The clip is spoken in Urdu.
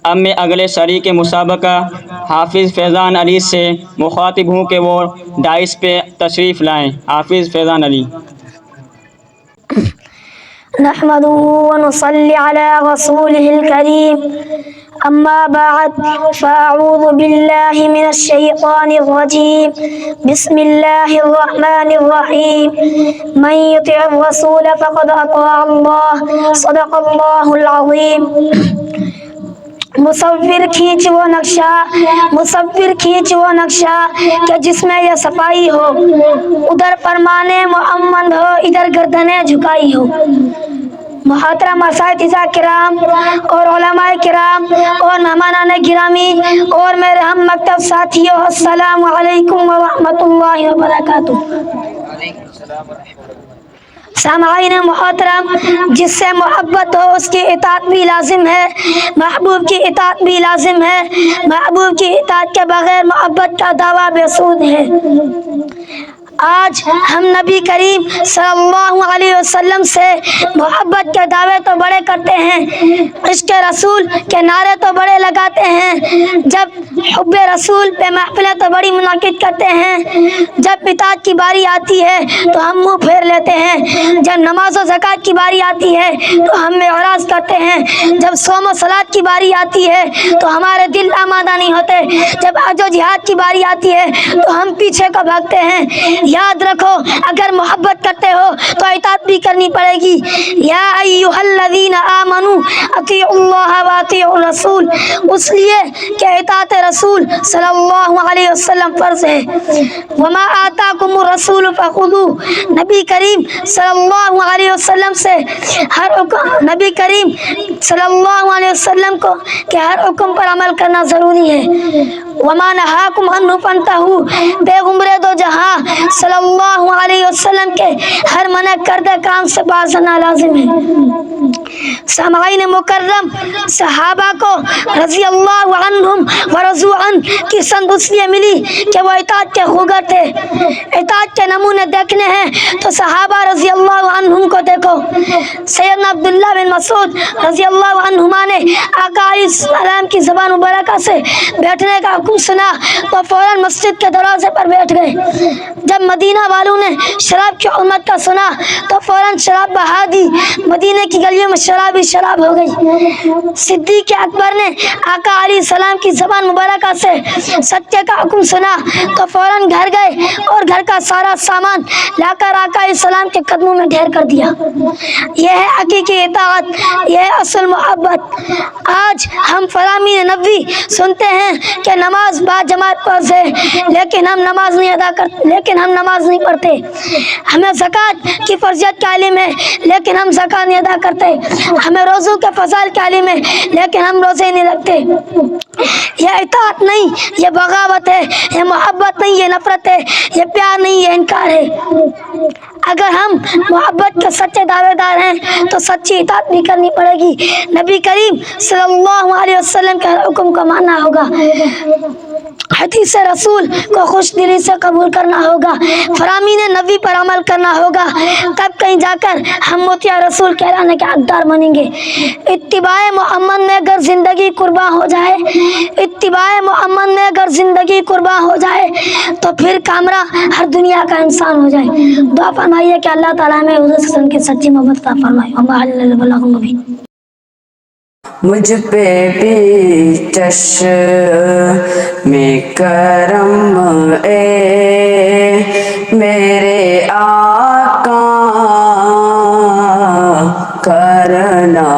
اب میں اگلے شریک مسابقہ حافظ فیضان علی سے مخاطب ہوں کہ وہ ڈائس پہ تشریف لائیں۔ حافظ فیضان علی۔ نحمده ونصلي على رسوله الكريم أما بعد فأعوذ بالله من الشيطان الرجيم بسم الله الرحمن الرحيم من يطع الرسول فقد أطاع الله صدق الله العظيم۔ مصور کھینچ وہ نقشہ کہ جس میں یہ صفائی ہو، ادھر فرمانے محمد ہو، ادھر گردنیں جھکائی ہو۔ محترم اساتذہ کرام اور علماء کرام اور مہمانان گرامی اور میرے ہم مکتب ساتھیوں، السلام علیکم ورحمۃ اللہ وبرکاتہ۔ سامعین محترم، جس سے محبت ہو اس کی اطاعت بھی لازم ہے، محبوب کی اطاعت بھی لازم ہے، محبوب کی اطاعت کے بغیر محبت کا دعویٰ بے سود ہے۔ آج ہم نبی کریم صلی اللہ علیہ وسلم سے محبت کے دعوے تو بڑے کرتے ہیں، عشق رسول کے نعرے تو بڑے لگاتے ہیں، جب حب رسول پہ محفلیں تو بڑی منعقد کرتے ہیں، جب اطاعت کی باری آتی ہے تو ہم منہ پھیر لیتے ہیں، جب نماز و زکوٰۃ کی باری آتی ہے تو ہم اعراض کرتے ہیں، جب صوم و صلاۃ کی باری آتی ہے تو ہمارے دل آمادہ نہیں ہوتے، جب حج و جہاد کی باری آتی ہے تو ہم پیچھے کو بھاگتے ہیں۔ یاد رکھو، اگر محبت کرتے ہو تو اطاعت بھی کرنی پڑے گی۔ یا ایھا الذین آمنوا اطیعوا اللہ واطیعوا الرسول، اس لیے کہ اطاعت رسول صلی اللہ علیہ وسلم فرض ہے۔ وما آتاکم الرسول فخذوہ، نبی کریم صلی اللہ علیہ وسلم سے نبی کریم صلی اللہ علیہ وسلم کو کہ ہر حکم پر عمل کرنا ضروری ہے۔ وما نہاکم عنہ فانتہوا، پیغمبر دو جہاں صلی اللہ علیہ وسلم کے ہر منع کردہ کام سے باز رہنا لازم ہے۔ سامعین مکرم، صحابہ کو رضی اللہ عنہم ورضوا عنہ کی سند اس لیے ملی کہ وہ اطاعت کے خوگر تھے۔ اطاعت کے نمونے دیکھنے ہیں تو صحابہ رضی اللہ عنہم کو دیکھو۔ سیدنا عبداللہ بن مسعود رضی اللہ عنہما نے آقا علیہ السلام کی زبان مبارکہ سے بیٹھنے کا حکم سنا تو فوراً مسجد کے دروازے پر بیٹھ گئے۔ جب مدینہ والوں نے شراب کی حرمت کا سنا تو فوراً شراب بہا دی، مدینہ کی گلیوں میں شراب ہی شراب ہو گئی۔ صدیق اکبر نے آقا علیہ السلام کی زبان مبارکہ سے صدقے کا حکم سنا تو فوراً گھر گئے اور گھر کا سارا سامان لا کر آقا علیہ السلام کے قدموں میں ڈھیر کر دیا۔ یہ ہے حقیقی اطاعت، یہ ہے اصل محبت۔ آج ہم فرامین نبوی سنتے ہیں کہ نماز با جماعت فرض ہے، لیکن ہم نماز نہیں پڑھتے۔ ہمیں زکوٰۃ کی فرضیت کا علم ہے لیکن ہم زکوٰۃ نہیں ادا کرتے۔ ہمیں روزوں کے فضائل کا علم ہے لیکن ہم روزے نہیں رکھتے۔ یہ اطاعت نہیں، یہ بغاوت ہے، یہ محبت نہیں، یہ نفرت ہے، یہ پیار نہیں، یہ انکار ہے۔ اگر ہم محبت کے سچے دعوے دار ہیں تو سچی اطاعت بھی کرنی پڑے گی، نبی کریم صلی اللہ علیہ وسلم کے ہر حکم کو ماننا ہوگا، حدیث رسول کو خوش دلی سے قبول کرنا ہوگا، فرامین نبی پر عمل کرنا ہوگا، تب کہیں جا کر ہم مطیع رسول کہلانے کے حقدار بنیں گے۔ اتباع محمد میں اگر زندگی قربان ہو جائے، اتباع محمد میں اگر زندگی قربان ہو جائے تو پھر کامرہ ہر دنیا کا انسان ہو جائے۔ دعا فرمائیے کہ اللہ تعالیٰ ہمیں حضور صلی اللہ علیہ وسلم کی سچی محبت عطا فرمائے۔ وما علی البلاغ المبین۔ مجھ پہ بھی چشم کرم اے میرے آقا کرنا